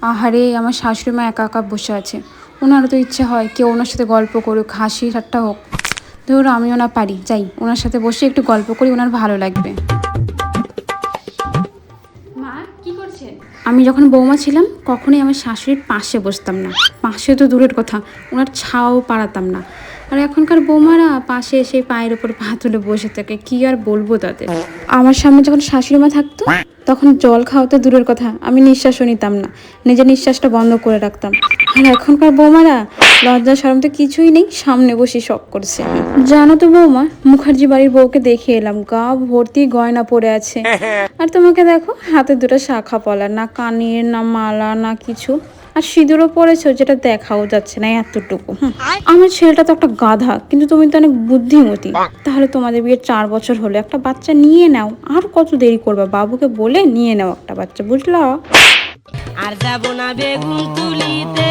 আহারে, আমার শাশুড়ি মা একা একা বসে আছে। ওনারও তো ইচ্ছে হয় কেউ ওনার সাথে গল্প করুক, হাসি ঠাট্টা হোক। ধরো আমিও না পারি, যাই ওনার সাথে বসে একটু গল্প করি, ওনার ভালো লাগবে। মা কি করছেন? আমি যখন বৌমা ছিলাম কখনোই আমার শাশুড়ির পাশে বসতাম না, পাশে তো দূরের কথা, ওনার ছাও পাড়াতাম না। আর এখনকার বৌমারা পাশে এসে পায়ের উপর পা তুলে বসে থাকে, কি আর বলবো তাদের। আমার সামনে যখন শাশুড়ি মা থাকতো তখন জল খাওয়াতে দূরের কথা, আমি নিঃশ্বাসও নিতাম না, নিজের নিঃশ্বাসটা বন্ধ করে রাখতাম। আর এখনকার বৌমারা লজ্জা শরম তো কিছুই নেই, সামনে বসে শখ করছে। জানো তো বৌমা, মুখার্জি বাড়ির বউকে দেখে এলাম, গা ভর্তি গয়না পরে আছে। আর তোমাকে দেখো, হাতে দুটো শাখা পলা, না কানের না মালা না কিছু, আর সিঁদুরও পরেছো যেটা দেখাও যাচ্ছে না এতটুকু। আমার ছেলেটা তো একটা গাধা, কিন্তু তুমি তো অনেক বুদ্ধিমতী। তাহলে তোমাদের বিয়ে 4 বছর হলো, একটা বাচ্চা নিয়ে নাও। আর কত দেরি করবা, বাবুকে বলে নিয়ে নাও একটা বাচ্চা, বুঝলা? আর যাব না বেগুন তুলিতে।